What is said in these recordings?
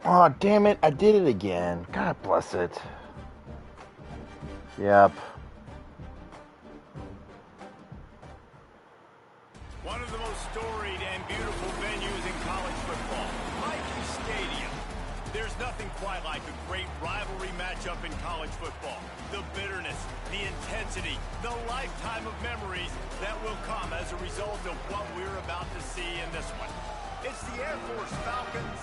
Oh, damn it. I did it again. God bless it. Yep. One of the most storied and beautiful venues in college football, Michie Stadium. There's nothing quite like a great rivalry matchup in college football. The bitterness, the intensity, the lifetime of memories that will come as a result of what we're about to see in this one. It's the Air Force Falcons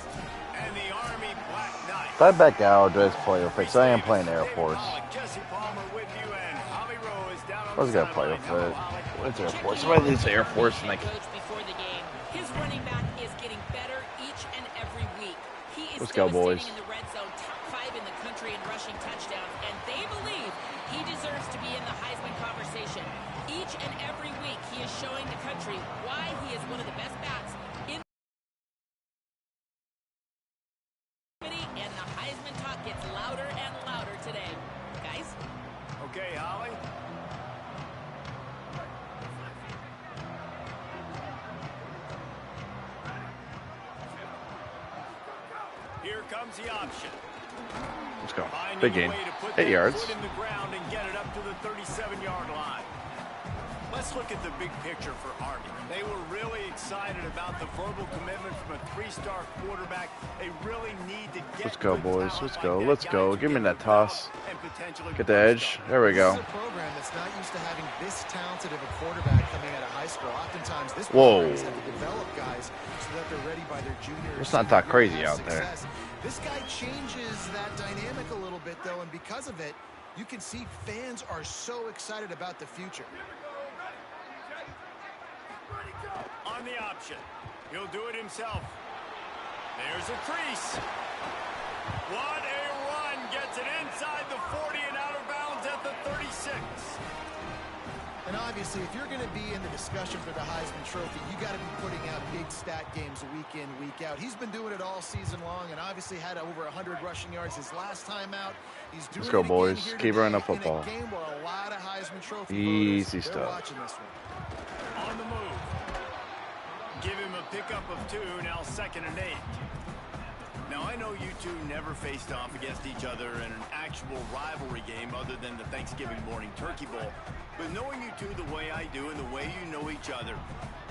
and the Army Black Knights. If I back out, do I playoff fix? I am playing Air Force. Jesse Palmer with you, and Holly Rowe is down on I was the gonna playoff sideline. it. It's Air Force. If I lose to Air Force, and Before the game, his running back is getting better each and every week. He is let's go, boys. in the red zone, top 5 in the country in rushing touchdowns, and they believe he deserves to be in the Heisman conversation. Each and every week, he is showing the country why he is one of the best bats in the city, and the Heisman talk gets louder and louder today. Guys? Okay, Holly. Here comes the option. Let's go. Big game. 8 yards. In the ground and get it up to the 37-yard line. Let's look at the big picture for Army. They were really excited about the verbal commitment from a 3-star quarterback. They really need to get. Let's go, boys. Let's go. Let's go. Give me that toss. Get the edge. There we go. This is a program that's not used to having this talented of a quarterback coming out of high school. Oftentimes, this program has had to develop guys so that they're ready by their junior. Let's not talk crazy out there. This guy changes that dynamic a little bit, though, and because of it, you can see fans are so excited about the future. On the option. He'll do it himself. There's a crease. What a run. Gets it inside the 40 and out of bounds at the 36. And obviously, if you're going to be in the discussion for the Heisman Trophy, you got to be putting out big stat games week in, week out. He's been doing it all season long and obviously had over 100 rushing yards his last time out. He's doing Let's go, boys. Keep running the football. In a game where a lot of Heisman Trophy easy voters, stuff. Watching this one. On the move. Give him a pickup of 2, now 2nd and 8. Now, I know you two never faced off against each other in an actual rivalry game other than the Thanksgiving morning Turkey Bowl. But knowing you two the way I do and the way you know each other,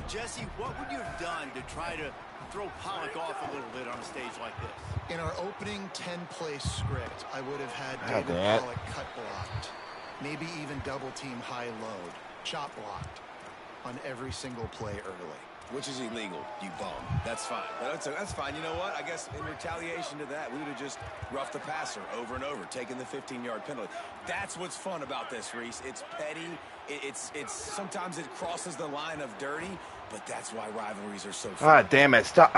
Jesse, what would you have done to try to throw Pollock off a little bit on a stage like this? In our opening 10-play script, I would have had David Pollock cut blocked. Maybe even double-team high load, chop blocked on every single play early. Which is illegal, you bum. That's fine. That's fine. You know what? I guess in retaliation to that, we would have just roughed the passer over and over, taking the 15-yard penalty. That's what's fun about this, Reese. It's petty. It's sometimes it crosses the line of dirty, but that's why rivalries are so fun. Ah, damn it. Stop.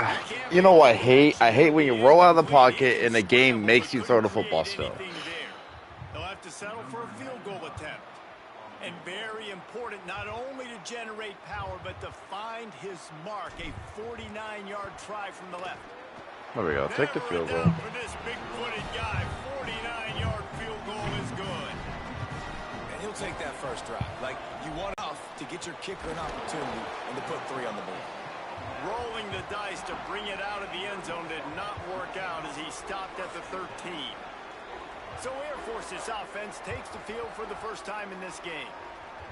You know what I hate? I hate when you roll out of the pocket and the game makes you throw the football still. He'll have to settle for a field goal attempt. And very important, not only to generate power, but to find his mark. A 49-yard try from the left. There we go. Take the field goal. For this big-footed guy, 49-yard field goal is good. And he'll take that first drive. Like, you want enough to get your kicker an opportunity and to put 3 on the board. Rolling the dice to bring it out of the end zone did not work out as he stopped at the 13. So Air Force's offense takes the field for the first time in this game.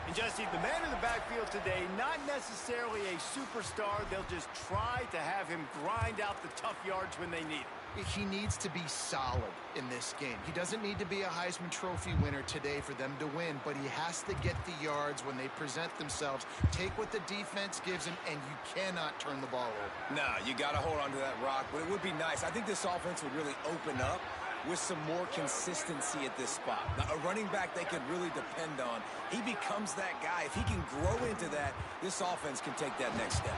And Jesse, the man in the backfield today, not necessarily a superstar. They'll just try to have him grind out the tough yards when they need it. He needs to be solid in this game. He doesn't need to be a Heisman Trophy winner today for them to win, but he has to get the yards when they present themselves. Take what the defense gives him, and you cannot turn the ball over. Nah, you got to hold on to that rock, but it would be nice. I think this offense would really open up with some more consistency at this spot. Now, a running back they could really depend on. He becomes that guy. If he can grow into that, this offense can take that next step.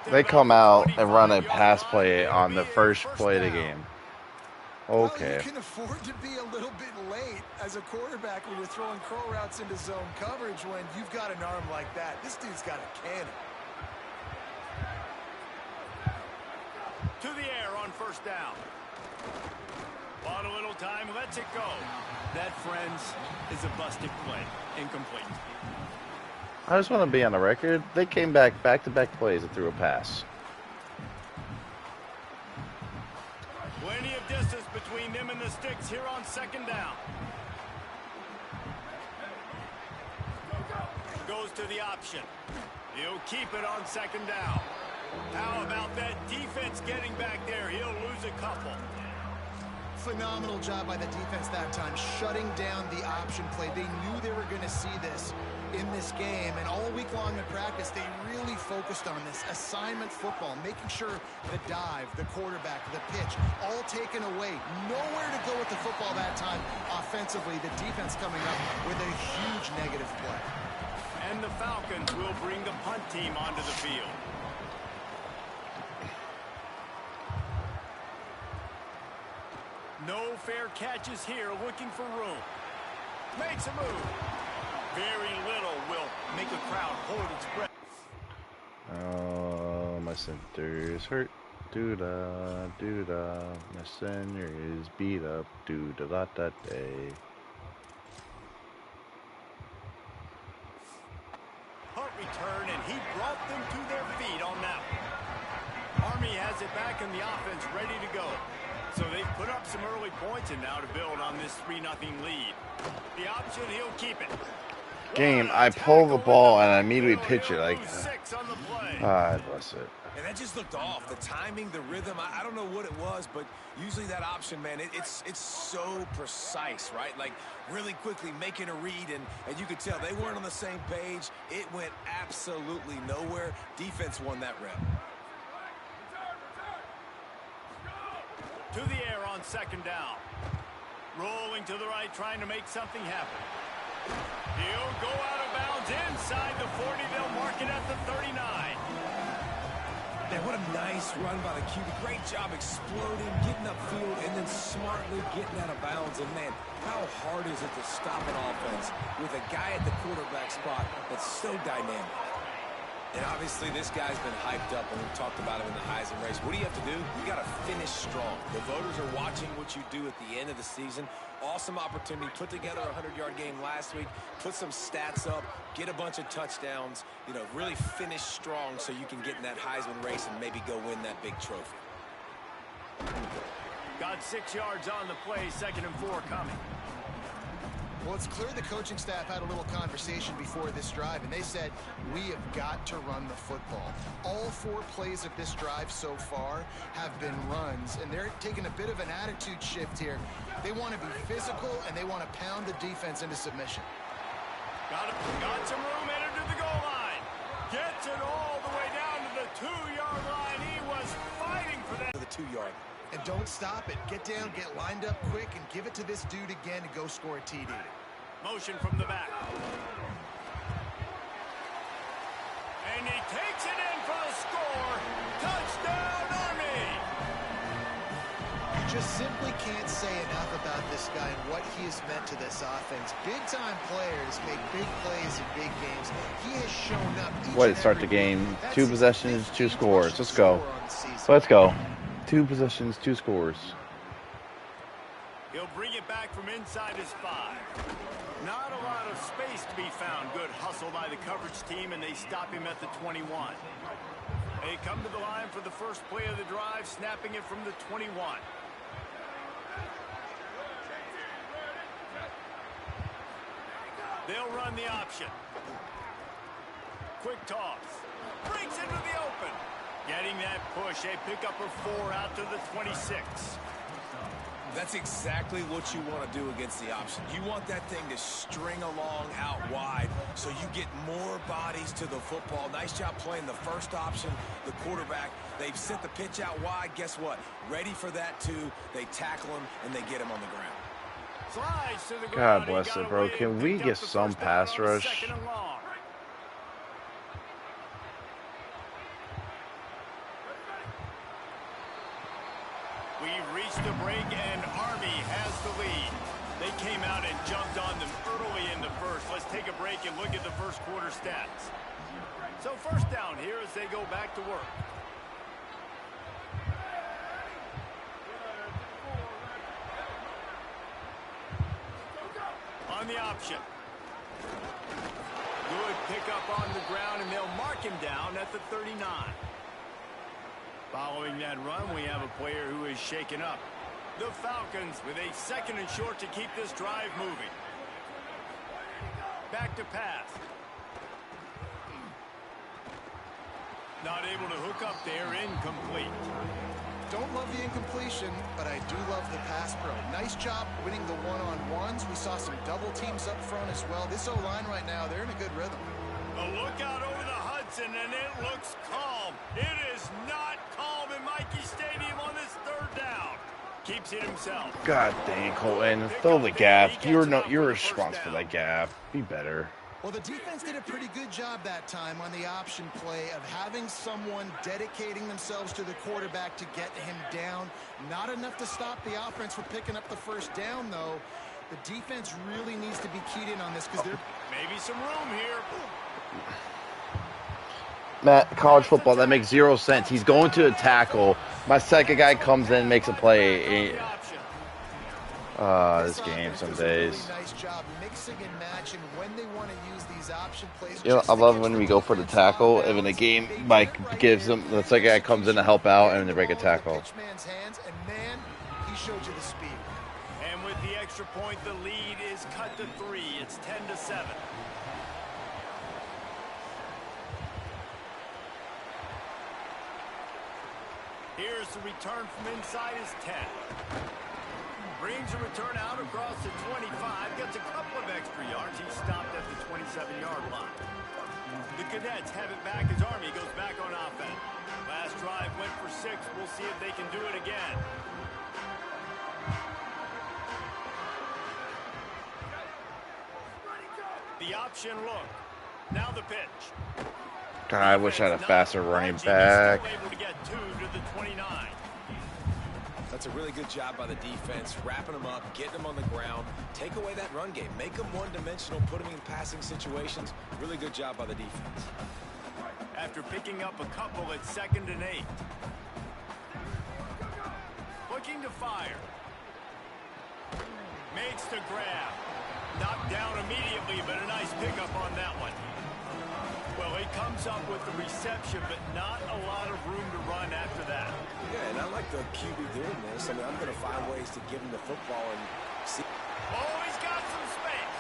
They come out and run a pass play on the first play of the game. Okay. Well, you can afford to be a little bit late as a quarterback when you're throwing curl routes into zone coverage when you've got an arm like that. This dude's got a cannon. To the air on first down. Bought a little time, lets it go. That, friends, is a busted play. Incomplete. I just want to be on the record. They came back-to-back plays and threw a pass. Plenty of distance between them and the sticks here on second down. Goes to the option. He'll keep it on second down. How about that defense getting back there? He'll lose a couple. Phenomenal job by the defense that time, shutting down the option play. They knew they were going to see this in this game, and all week long in practice, they really focused on this assignment football, making sure the dive, the quarterback, the pitch, all taken away. Nowhere to go with the football that time offensively. The defense coming up with a huge negative play. And the Falcons will bring the punt team onto the field. No fair catches here, looking for room. Makes a move. Very little will make a crowd hold its breath. Oh, my center is hurt. Doo-da, doo-da. My center is beat up. Doo-da-da-da-day. Punt return, and he brought them to their feet on that one. Army has it back in the offense, ready to go. So they've put up some early points, and now to build on this 3-0 lead. The option, he'll keep it. Game, I pull the ball and I immediately pitch it like God bless it. And that just looked off. The timing, the rhythm, I don't know what it was, but usually that option, man, it's so precise, right? Like really quickly making a read, and you could tell they weren't on the same page. It went absolutely nowhere. Defense won that rep. To the air on second down. Rolling to the right, trying to make something happen. He'll go out of bounds inside the 40. They'll mark it at the 39. Man, what a nice run by the QB. Great job exploding, getting upfield, and then smartly getting out of bounds. And, man, how hard is it to stop an offense with a guy at the quarterback spot that's so dynamic? And obviously this guy's been hyped up, and we've talked about him in the Heisman race. What do you have to do? You got to finish strong. The voters are watching what you do at the end of the season. Awesome opportunity. Put together a 100-yard game last week. Put some stats up. Get a bunch of touchdowns. You know, really finish strong so you can get in that Heisman race and maybe go win that big trophy. Got 6 yards on the play. 2nd and 4 coming. Well, it's clear the coaching staff had a little conversation before this drive, and they said, we have got to run the football. All 4 plays of this drive so far have been runs, and they're taking a bit of an attitude shift here. They want to be physical, and they want to pound the defense into submission. Got some room, entered to the goal line. Gets it all the way down to the 2-yard line. He was fighting for that. For the 2-yard. And don't stop it. Get down, get lined up quick, and give it to this dude again to go score a TD. Motion from the back. And he takes it in for the score. Touchdown, Army! You just simply can't say enough about this guy and what he has meant to this offense. Big-time players make big plays in big games. He has shown up. Way to start the game. 2 possessions, 2 scores. Let's go. Let's go. 2 possessions, 2 scores. He'll bring it back from inside his 5. Not a lot of space to be found. Good hustle by the coverage team, and they stop him at the 21. They come to the line for the first play of the drive, snapping it from the 21. They'll run the option. Quick toss. Breaks into the open. Getting that push, a pickup of 4 out to the 26. That's exactly what you want to do against the option. You want that thing to string along out wide so you get more bodies to the football. Nice job playing the first option, the quarterback. They've sent the pitch out wide. Guess what? Ready for that, too. They tackle him, and they get him on the ground. Slides to the God ground. bless it, bro. Can we get some pass rush? We've reached the break, and Army has the lead. They came out and jumped on them early in the first. Let's take a break and look at the first quarter stats. So first down here as they go back to work. On the option. Good pickup on the ground, and they'll mark him down at the 39. Following that run, we have a player who is shaken up. The Falcons with a 2nd and short to keep this drive moving. Back to pass. Not able to hook up there, incomplete. Don't love the incompletion, but I do love the pass pro. Nice job winning the one-on-ones. We saw some double teams up front as well. This O-line right now, they're in a good rhythm. A look out over the Hudson, and it looks calm. It is not calm in Mikey Stadium on this 3rd down. Keeps it himself. God dang, Colton. Throw the gap. You're responsible for that gap. Be better. Well, the defense did a pretty good job that time on the option play of having someone dedicating themselves to the quarterback to get him down. Not enough to stop the offense from picking up the 1st down, though. The defense really needs to be keyed in on this because they're... Maybe some room here. Matt, college football, that makes 0 sense. He's going to a tackle. My second guy comes in, makes a play. This game some days. Nice job mixing and matching when they want to use these option plays. You know, I love when we go for the tackle, and in the game, Mike gives them, the second guy comes in to help out, and they break a tackle. And man, he showed you the speed. And with the extra point, the lead is cut to 3. It's 10-7. Here's the return from inside his 10. Brings a return out across the 25. Gets a couple of extra yards. He's stopped at the 27-yard line. The Cadets have it back as Army goes back on offense. Last drive went for 6. We'll see if they can do it again. The option look. Now the pitch. God, I wish I had a faster running back. Able to get 2 to the 29. That's a really good job by the defense, wrapping them up, getting them on the ground, take away that run game, make them one-dimensional, put them in passing situations. Really good job by the defense. After picking up a couple at 2nd and 8. Looking to fire. Makes the grab. Knocked down immediately, but a nice pickup on that one. Well, he comes up with the reception, but not a lot of room to run after that. Yeah, and I like the QB doing this. I mean, I'm going to find ways to give him the football and see. Oh, he's got some space.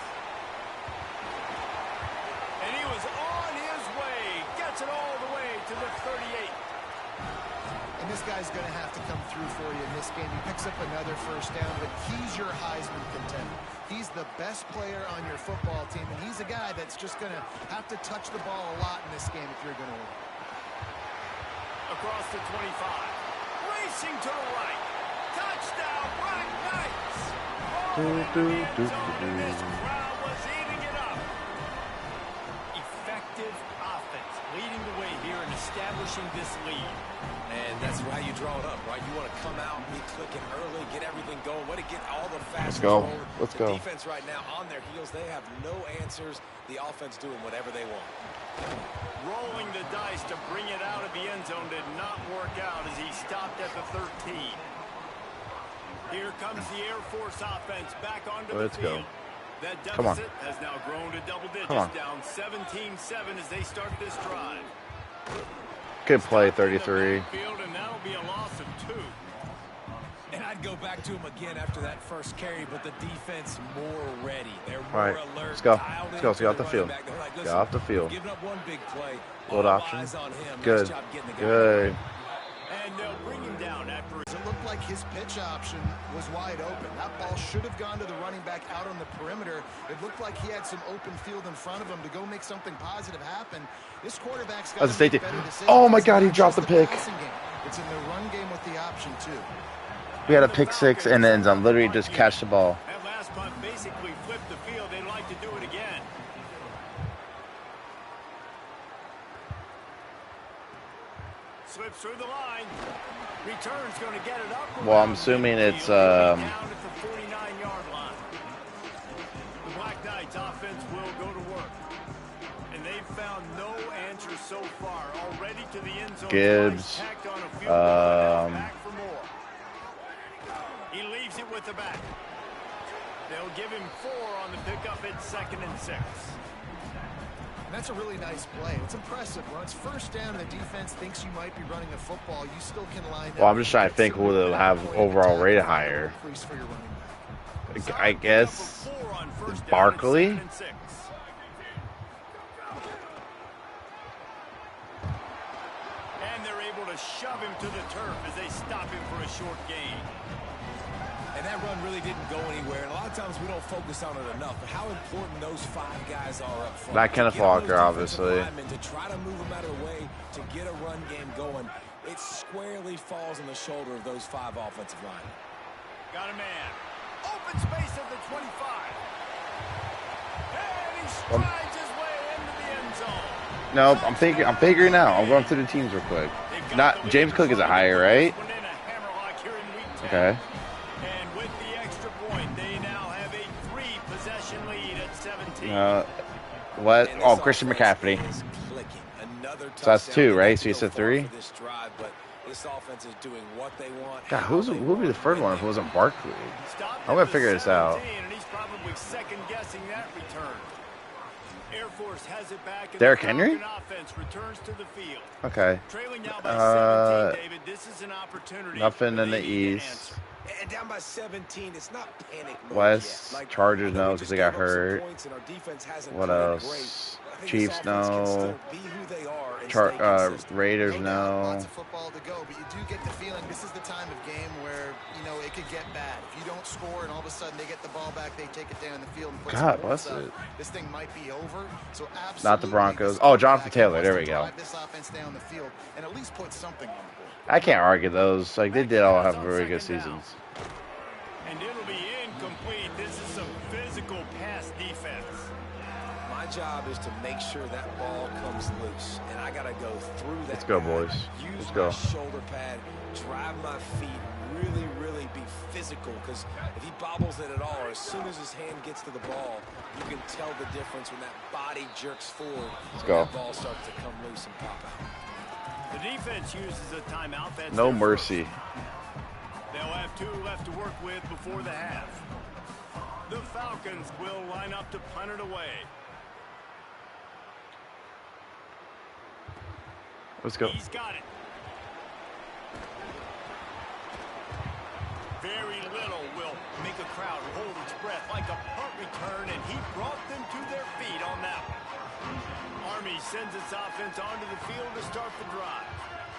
And he was on his way. Gets it all the way to the 38. And this guy's going to have to come through for you in this game. He picks up another 1st down, but he's your Heisman contender. He's the best player on your football team, and he's a guy that's just going to have to touch the ball a lot in this game if you're going to win. Across the 25. Racing to the right. Touchdown, running Knights. This crowd was eating it up. Effective offense leading the way here and establishing this lead. And that's how you draw it up, right? You want to come out, be clicking early, get everything going, way to get all the fast. Let's go. The defense right now on their heels, they have no answers. The offense doing whatever they want. Rolling the dice to bring it out of the end zone did not work out as he stopped at the 13. Here comes the Air Force offense back onto the field. That deficit has now grown to double digits, down 17-7 as they start this drive. Good play, 33. And that'll be a loss of 2. And I'd go back to him again after that first carry, but the defense more ready. They're more All right, alert. let's go. Let's go off the field. Like, Go off the field. Giving up one big play. Load option. Good. Good. And they'll bring him down after It looked like his pitch option was wide open. That ball should have gone to the running back out on the perimeter. It looked like he had some open field in front of him to go make something positive happen. This quarterback's got to be better decisions. Oh my God, he dropped the pick. It's in the run game with the option too. We had a pick 6 and the end zone. Literally just catch the ball. that last punt basically flipped the field. They'd like to do it again. Slips through the line. Return's going to get it up. Well, I'm assuming it's down at the 49-yard line. The Black Knights offense will go to work. And they've found no answer so far. Already to the end zone. Gibbs. Back for more. He leaves it with the back. They'll give him 4 on the pickup at 2nd and 6. And that's a really nice play. It's impressive. When it's first down and the defense thinks you might be running the football, you still can line up. Well, I'm just trying to think who will have overall rated higher. I guess Barkley. And they're able to shove him to the turf as they stop him for a short gain. And that run really didn't go anywhere. And a lot of times we don't focus on it enough. But how important those 5 guys are up front. Not Kenneth Walker, obviously. To try to move them out of the way, to get a run game going, it squarely falls on the shoulder of those 5 offensive linemen. Got a man. Open space at the 25. And he strides his way into the end zone. No, I'm figuring out. I'm going through the teams real quick. Not James Cook is a higher, right? Okay. And with the extra point, they now have a 3-possession lead at 17. What? Oh, Christian McCaffrey. So that's 2, right? So you said 3? This offense is doing what they want. God, who would be the first one if it wasn't Barkley? I'm gonna figure this out. And he's probably second guessing that return. Air Force has it back. Derrick Henry? Offense returns to the field. Okay. Trailing now by 17, David. This is an opportunity. Nothing in the East. And down by 17, it's not panic mode West, yet. Chargers no, because they got hurt. What else? Chiefs no. Raiders no. Lots of football to go, but you do get the feeling this is the time of game where, you know, it could get bad. If you don't score and all of a sudden they get the ball back, they take it down the field and put God, some what's points it? up. This thing might be over. So absolutely, Not the Broncos. Oh, Jonathan Taylor. There we go. drive this offense down the field and at least put something on the board. I can't argue those. Like, they did all have very good seasons. And it'll be incomplete. This is some physical pass defense. My job is to make sure that ball comes loose, and I got to go through that. Let's go, pad, boys. Use Let's my go. shoulder pad, drive my feet, really be physical, because if he bobbles it at all, or as soon as his hand gets to the ball, you can tell the difference when that body jerks forward. Let's and go. That ball starts to come loose and pop out. The defense uses a timeout. That's No their mercy. first. They'll have 2 left to work with before the half. The Falcons will line up to punt it away. Let's go. He's got it. Very little will make a crowd hold its breath like a punt return, and he brought them to their feet on that one. Army sends its offense onto the field to start the drive.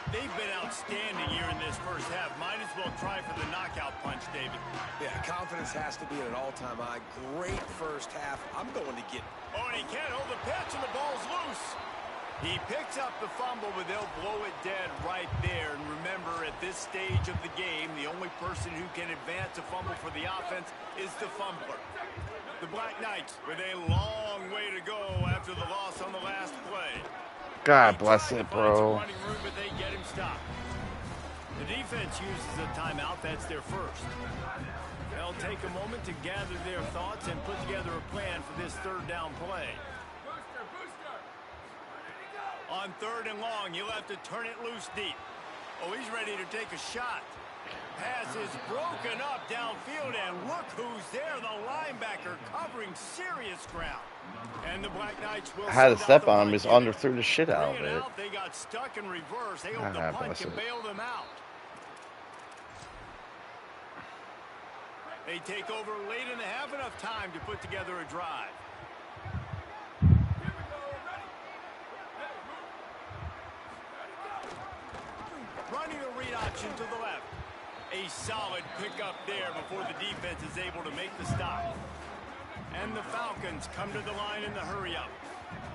They've been outstanding here in this first half. Might as well try for the knockout punch, David. Yeah, confidence has to be at an all-time high. Great first half. I'm going to get... Oh, and he can't hold the pitch, and the ball's loose. He picks up the fumble, but they'll blow it dead right there. And remember, at this stage of the game, the only person who can advance a fumble for the offense is the fumbler. The Black Knights with a long way to go after the loss on the last play. God bless it, bro. Running room, but they get him stopped. The defense uses a timeout. That's their first. They'll take a moment to gather their thoughts and put together a plan for this third down play. On 3rd and long, you'll have to turn it loose deep. Oh, he's ready to take a shot. Pass is broken up downfield, and look who's there. The linebacker covering serious ground. And the Black Knights will I had to send out step the on him, punt just unit. underthrew the shit out of Bring it it. out, they got stuck in reverse. They hope the Ah, punt bless can it. bail them out. They take over late in the half, enough time to put together a drive. Running the read option to the left. A solid pickup there before the defense is able to make the stop. And the Falcons come to the line in the hurry-up.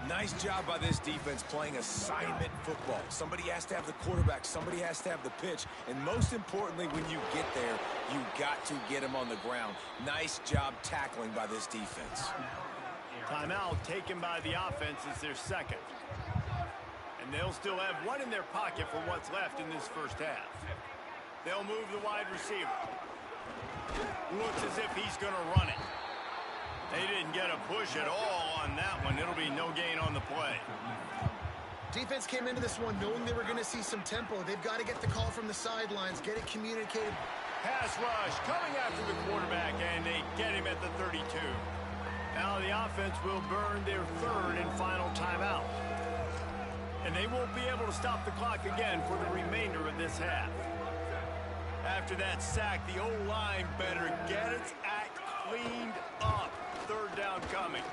Nice job by this defense playing assignment football. Somebody has to have the quarterback. Somebody has to have the pitch. And most importantly, when you get there, you got to get him on the ground. Nice job tackling by this defense. Timeout taken by the offense is their second. And they'll still have one in their pocket for what's left in this first half. They'll move the wide receiver. Looks as if he's going to run it. They didn't get a push at all on that one. It'll be no gain on the play. Defense came into this one knowing they were going to see some tempo. They've got to get the call from the sidelines, get it communicated. Pass rush coming after the quarterback, and they get him at the 32. Now the offense will burn their third and final timeout. And they won't be able to stop the clock again for the remainder of this half. After that sack, the O-line better get its act cleaned up. Third down coming.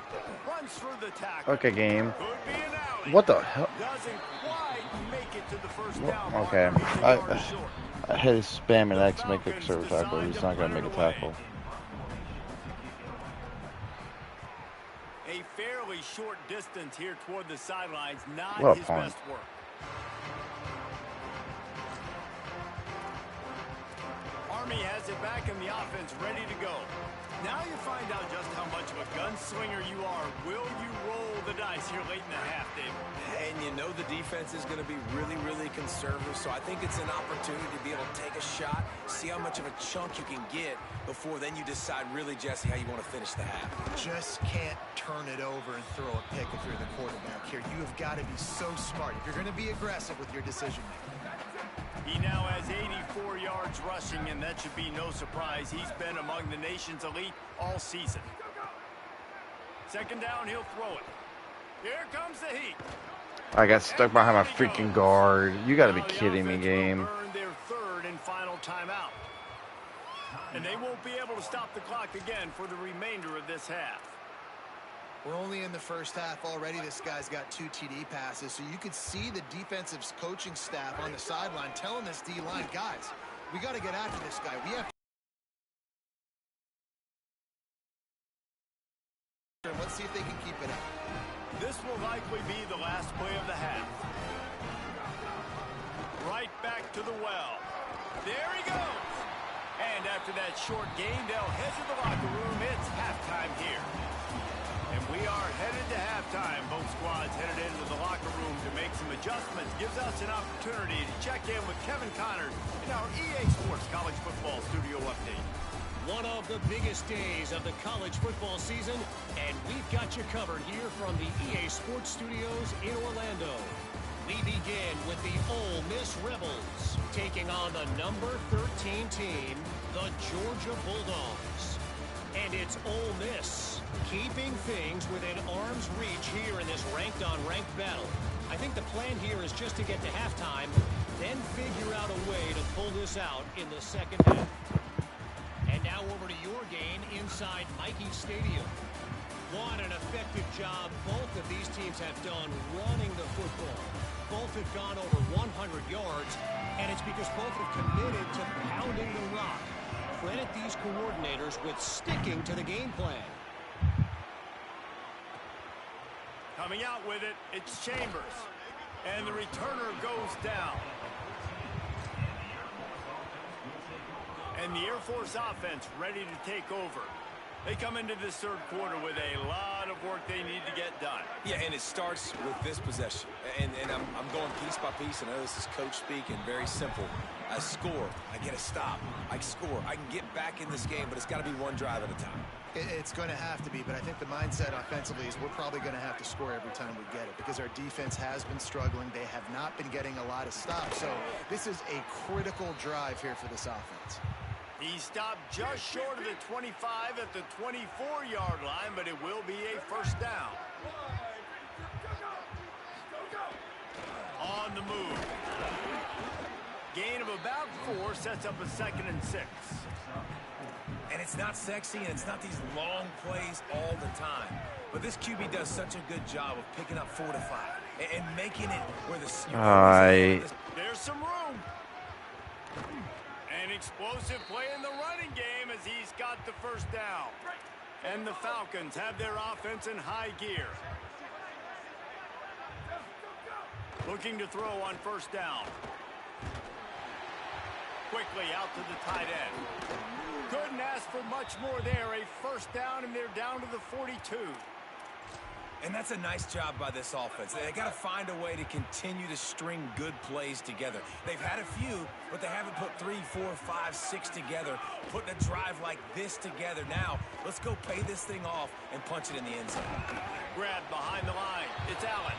Runs through the tackle. Okay, game. Could be an outing. What the hell? Doesn't quite make it to the first down. Okay. He's a yard short. I had his spam and X make a serve tackle. He's not going to make a tackle. A fairly short distance here toward the sidelines. Not What a his punt. best work. Army has it back in the offense, ready to go. Now you find out just how much of a gunslinger you are. Will you roll the dice here late in the half, David? And you know the defense is going to be really, really conservative, so I think it's an opportunity to be able to take a shot, see how much of a chunk you can get before then you decide really, Jesse, how you want to finish the half. Just can't turn it over and throw a pick if you're the quarterback here. You have got to be so smart if you're going to be aggressive with your decision-making. He now has 84 yards rushing, and that should be no surprise. He's been among the nation's elite all season. Second down, he'll throw it. Here comes the heat. I got stuck behind my freaking guard. You got to be kidding me, game. Earn their third and final timeout. And they won't be able to stop the clock again for the remainder of this half. We're only in the first half already. This guy's got 2 TD passes, so you could see the defensive coaching staff on the sideline telling this D-line, guys, we got to get after this guy. We have to... Let's see if they can keep it up. This will likely be the last play of the half. Right back to the well. There he goes. And after that short game, they'll head to the locker room. It's halftime here. And we are headed to halftime. Both squads headed into the locker room to make some adjustments. Gives us an opportunity to check in with Kevin Connors in our EA Sports College Football Studio Update. One of the biggest days of the college football season, and we've got you covered here from the EA Sports Studios in Orlando. We begin with the Ole Miss Rebels, taking on the number 13 team, the Georgia Bulldogs. And it's Ole Miss, keeping things within arm's reach here in this ranked-on-ranked battle. I think the plan here is just to get to halftime, then figure out a way to pull this out in the second half. And now over to your game inside Michie Stadium. What an effective job both of these teams have done running the football. Both have gone over 100 yards, and it's because both have committed to pounding the rock. Credit these coordinators with sticking to the game plan. Coming out with it, it's Chambers. And the returner goes down. And the Air Force offense ready to take over. They come into this third quarter with a lot of work they need to get done. Yeah, and it starts with this possession. And I'm going piece by piece. I know this is coach speak and very simple. I score. I get a stop. I score. I can get back in this game, but it's got to be one drive at a time. It's going to have to be, but I think the mindset offensively is we're probably going to have to score every time we get it because our defense has been struggling. They have not been getting a lot of stops. So this is a critical drive here for this offense. He stopped just short of the 25 at the 24-yard line, but it will be a first down. On the move. Gain of about 4 sets up a 2nd and 6. And it's not sexy, and it's not these long plays all the time. But this QB does such a good job of picking up 4 to 5 and making it where the... There's some room. An explosive play in the running game as he's got the first down. And the Falcons have their offense in high gear. Looking to throw on first down. Quickly out to the tight end. Couldn't ask for much more there. A first down, and they're down to the 42. And that's a nice job by this offense. They got to find a way to continue to string good plays together. They've had a few, but they haven't put 3, 4, 5, 6 together, putting a drive like this together. Now, let's go pay this thing off and punch it in the end zone. Grab behind the line. It's Allen.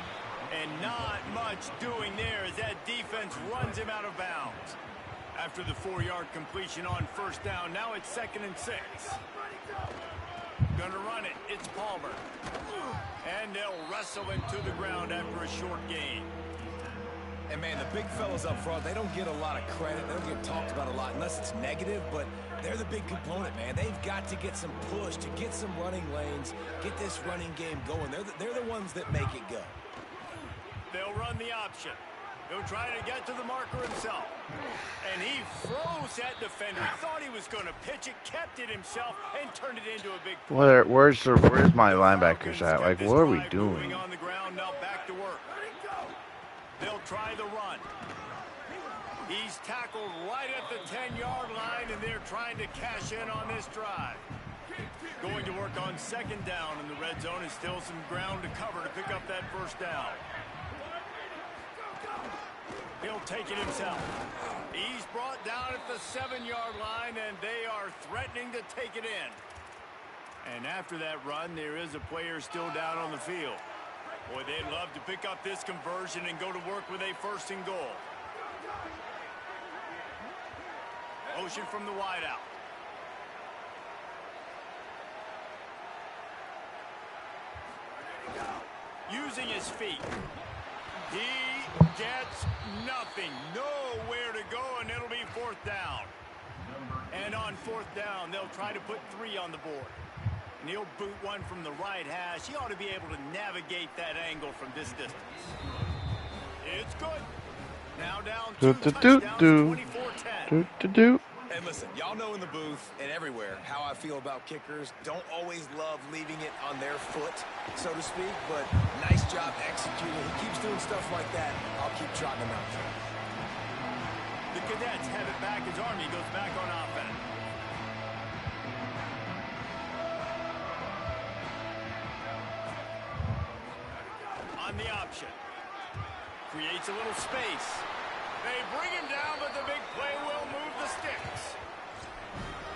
And not much doing there as that defense runs him out of bounds. After the 4-yard completion on first down, now it's 2nd and 6. Gonna run it. It's Palmer. And they'll wrestle him to the ground after a short gain. And, man, the big fellas up front, they don't get a lot of credit. They don't get talked about a lot unless it's negative, but they're the big component, man. They've got to get some push, to get some running lanes, get this running game going. They're the ones that make it go. They'll run the option. He'll try to get to the marker himself. And he froze that defender. He thought he was going to pitch it, kept it himself, and turned it into a big play. Where's my linebackers at? Like, what are we doing? On the ground, now back to work. They'll try the run. He's tackled right at the 10-yard line, and they're trying to cash in on this drive. Going to work on second down in the red zone. Is still some ground to cover to pick up that first down. He'll take it himself. He's brought down at the 7-yard line, and they are threatening to take it in. And after that run, there is a player still down on the field. Boy, they'd love to pick up this conversion and go to work with a first and goal. Motion from the wideout. Using his feet. He gets nothing. Nowhere to go, and it'll be fourth down. And on fourth down, they'll try to put 3 on the board. And he'll boot one from the right hash. He ought to be able to navigate that angle from this distance. It's good. Now down 2 touchdowns, 24-10. And listen, y'all know in the booth and everywhere how I feel about kickers. Don't always love leaving it on their foot, so to speak, but nice job executing. He keeps doing stuff like that. I'll keep trotting him out there. The Cadets have it back as Army goes back on offense. On the option. Creates a little space. They bring him down, but the big play will move the sticks.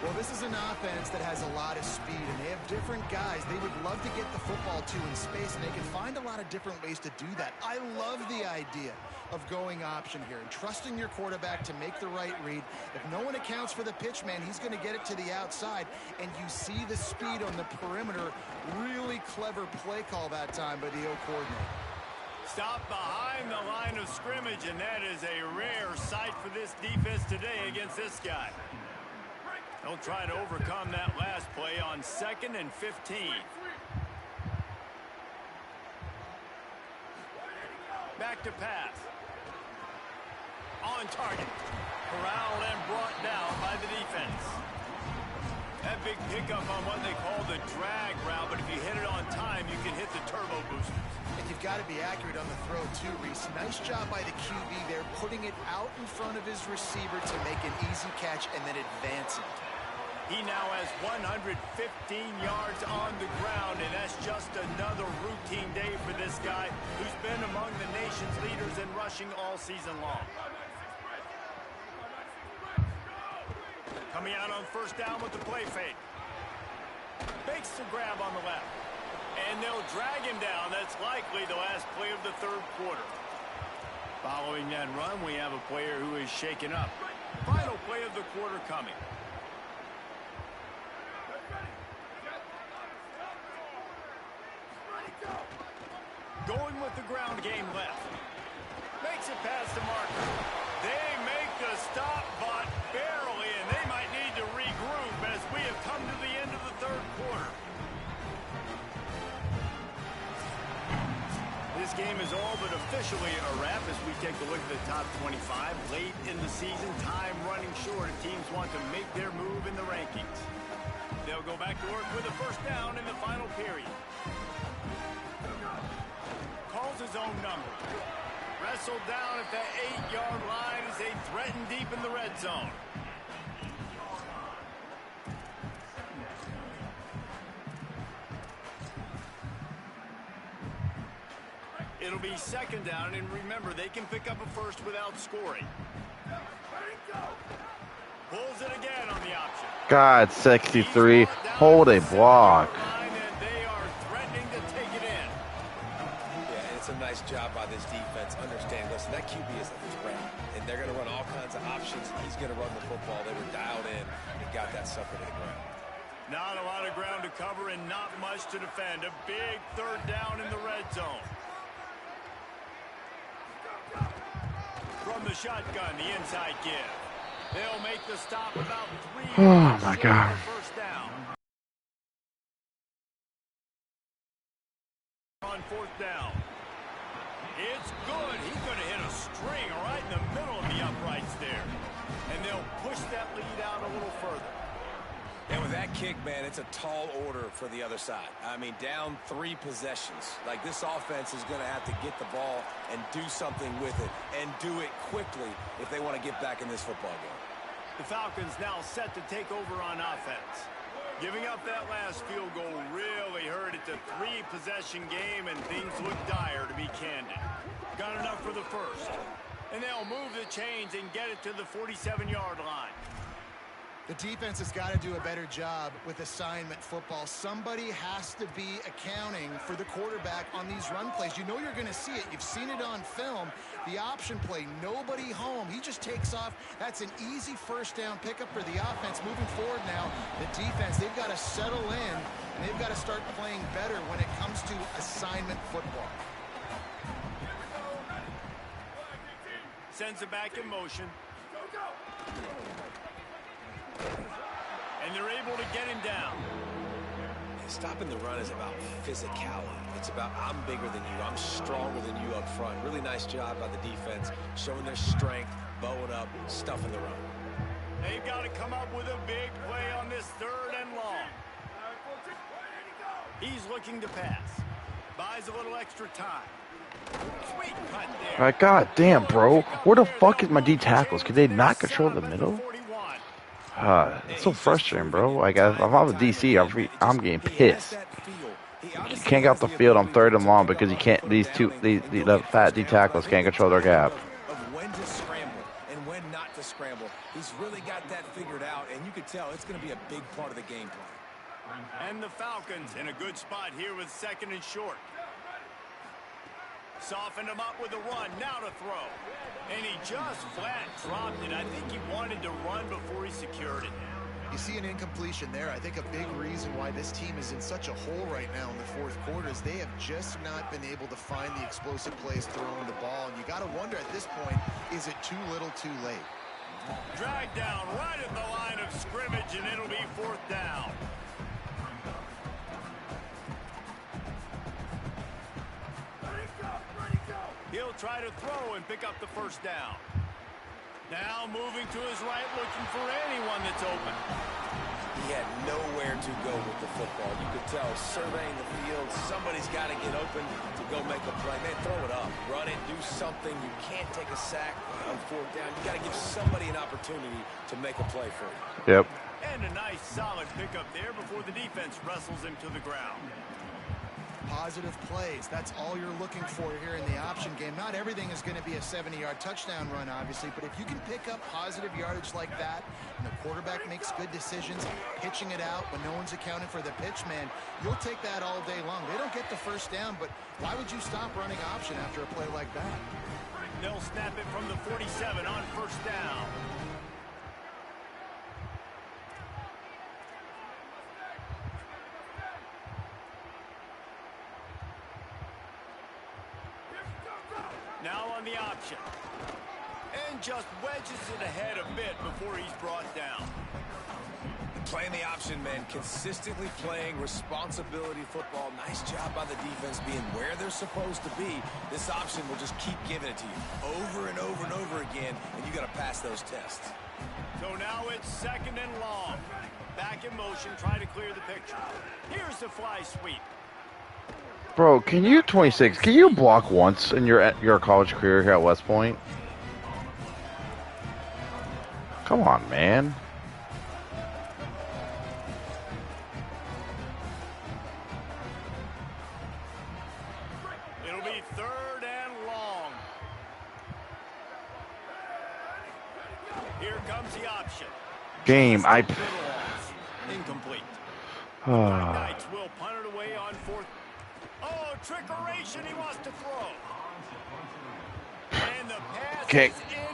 Well, this is an offense that has a lot of speed, and they have different guys they would love to get the football to in space, and they can find a lot of different ways to do that. I love the idea of going option here and trusting your quarterback to make the right read. If no one accounts for the pitch, man, he's going to get it to the outside, and you see the speed on the perimeter. Really clever play call that time by the O coordinator. Stop behind the line of scrimmage, and that is a rare sight for this defense today against this guy. They'll try to overcome that last play on 2nd and 15. Back to pass. On target. Corralled and brought down by the defense. That big pickup on what they call the drag route, but if you hit it on time, you can hit the turbo boosters. And you've got to be accurate on the throw too, Reese. Nice job by the QB there, putting it out in front of his receiver to make an easy catch and then advancing. He now has 115 yards on the ground, and that's just another routine day for this guy who's been among the nation's leaders in rushing all season long. Coming out on first down with the play fake. Makes the grab on the left. And they'll drag him down. That's likely the last play of the third quarter. Following that run, we have a player who is shaken up. Final play of the quarter coming. Going with the ground game left. Makes it past the marker. They make the stop, but barely, and they might need to regroup as we have come to the end of the third quarter. This game is all but officially a wrap as we take a look at the top 25. Late in the season, time running short, and teams want to make their move in the rankings. They'll go back to work with a first down in the final period. Calls his own number. Wrestled down at the 8-yard line as they threaten deep in the red zone. It'll be second down, and remember, they can pick up a first without scoring. Pulls it again on the option. God, 63. Hold a block. It's a nice job by this defense. Understand, listen, that QB is a threat, and they're going to run all kinds of options. He's going to run the football. They were dialed in and got that sucker to the ground. Not a lot of ground to cover and not much to defend. A big third down in the red zone. From the shotgun, the inside give. They'll make the stop about 3 Oh my God. first down. On fourth down. It's good. He's going to hit a string right in the middle of the uprights there. And they'll push that lead out a little further. And with that kick, man, it's a tall order for the other side. I mean, down 3 possessions. Like, this offense is going to have to get the ball and do something with it, and do it quickly if they want to get back in this football game. The Falcons now set to take over on offense. Giving up that last field goal really hurt. It's a 3-possession game, and things look dire, to be candid. Got enough for the first. And they'll move the chains and get it to the 47-yard line. The defense has got to do a better job with assignment football. Somebody has to be accounting for the quarterback on these run plays. You know you're going to see it. You've seen it on film. The option play, nobody home. He just takes off. That's an easy first down pickup for the offense. Moving forward now, the defense, they've got to settle in, and they've got to start playing better when it comes to assignment football. Sends it back in motion. And they're able to get him down. Stopping the run is about physicality. It's about, I'm bigger than you, I'm stronger than you up front. Really nice job by the defense, showing their strength, bowing up, stuffing the run. They've got to come up with a big play on this 3rd and long. He's looking to pass. Buys a little extra time. Sweet cut there. Alright, god damn, bro. Where the fuck is my D tackles? Can they not control the middle? It's so frustrating, bro. Like, if I'm a DC, I'm getting pissed. You can't get off the field on 3rd and long because you can't. The fat D tackles can't control their gap. Of when to scramble and when not to scramble. He's really got that figured out, and you can tell it's going to be a big part of the game plan. And the Falcons in a good spot here with 2nd and short. Softened him up with a run, now to throw. And he just flat dropped it. I think he wanted to run before he secured it. You see an incompletion there. I think a big reason why this team is in such a hole right now in the 4th quarter is they have just not been able to find the explosive plays throwing the ball. And you got to wonder at this point, is it too little too late? Dragged down right at the line of scrimmage, and it'll be 4th down. He'll try to throw and pick up the 1st down. Now moving to his right, looking for anyone that's open. He had nowhere to go with the football. You could tell, surveying the field, somebody's got to get open to go make a play. Man, throw it up, run it, do something. You can't take a sack on 4th down. You got to give somebody an opportunity to make a play for you. Yep. And a nice, solid pickup there before the defense wrestles him to the ground. Positive plays. That's all you're looking for here in the option game. Not everything is going to be a 70-yard touchdown run, obviously, but if you can pick up positive yardage like that, and the quarterback makes good decisions, pitching it out when no one's accounting for the pitch, man, you'll take that all day long. They don't get the 1st down, but why would you stop running option after a play like that? They'll snap it from the 47 on 1st down. Now on the option. And just wedges it ahead a bit before he's brought down. Playing the option, man, consistently playing responsibility football. Nice job by the defense being where they're supposed to be. This option will just keep giving it to you over and over and over again, and you got to pass those tests. So now it's 2nd and long. Back in motion, try to clear the picture. Here's the fly sweep. Bro, can you 26? Can you block once in your college career here at West Point? Come on, man. It'll be 3rd and long. Here comes the option. Game, Incomplete. Knights will punt it away on 4th. Oh, trickeration, he wants to throw. And the pass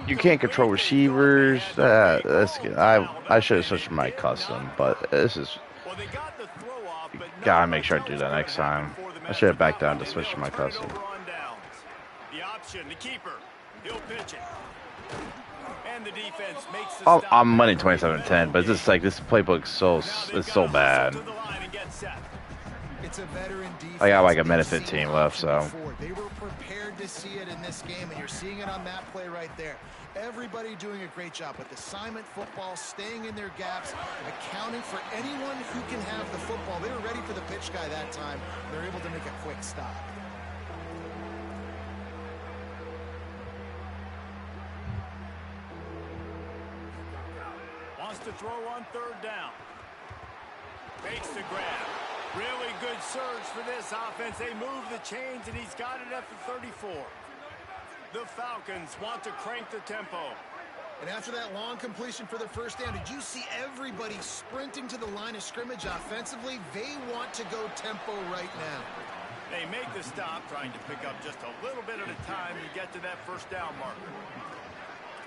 you can't control receivers. I should have switched my custom, but this is Well, they got the throw off, but Gotta make sure I do that next time. I should have backed down to switch to my custom. The option, the keeper, he'll pitch it. And the defense makes the stop. I'm money 27-10, but it's just like this playbook's so bad. It's a veteran defense. I got like a minute 15 left, so. They were prepared to see it in this game, and you're seeing it on that play right there. Everybody doing a great job with assignment football, staying in their gaps, accounting for anyone who can have the football. They were ready for the pitch guy that time. They're able to make a quick stop. Wants to throw on third down. Makes the grab. Really good surge for this offense. They move the chains, and he's got it at the 34. The Falcons want to crank the tempo. And after that long completion for the first down, did you see everybody sprinting to the line of scrimmage offensively? They want to go tempo right now. They make the stop, trying to pick up just a little bit at a time to get to that first down marker.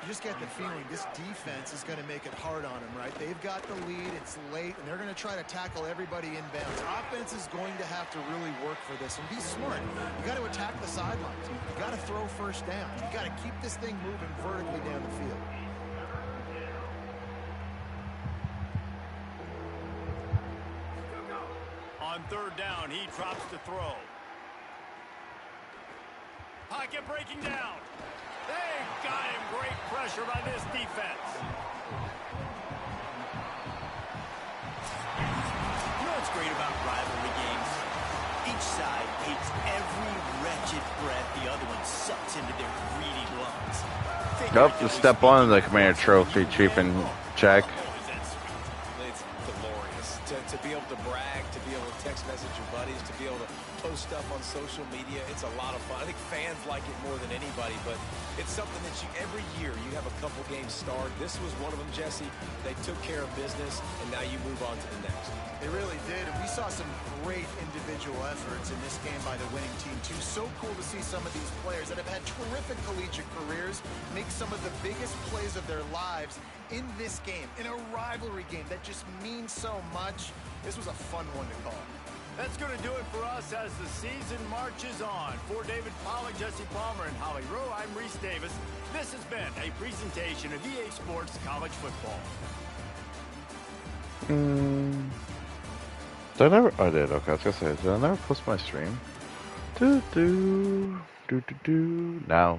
You just get the feeling this defense is going to make it hard on them, right? They've got the lead, it's late, and they're going to try to tackle everybody inbounds. Offense is going to have to really work for this and be smart. You got to attack the sidelines. You got to throw first down. You got to keep this thing moving vertically down the field. On third down, he drops to throw. Pocket breaking down. They got him. Great pressure by this defense. You know what's great about rivalry games? Each side hates every wretched breath the other one sucks into their greedy lungs. Nope, just step on the Commander Trophy cheaping check. It's glorious to be able to brag, to be able to text message your buddies, to be able to post stuff on social media. It's a lot of fun. I think fans like it more than anybody, but it's something that every year you have a couple games start. This was one of them, Jesse. They took care of business, and now you move on to the next. They really did, and we saw some great individual efforts in this game by the winning team, too. So cool to see some of these players that have had terrific collegiate careers make some of the biggest plays of their lives in this game, in a rivalry game that just means so much. This was a fun one to call. That's going to do it for us as the season marches on. For David Pollack, Jesse Palmer, and Holly Rowe, I'm Reese Davis. This has been a presentation of EA Sports College Football. Did I never? Oh, I did. Okay, I was gonna say, did I never post my stream? Now.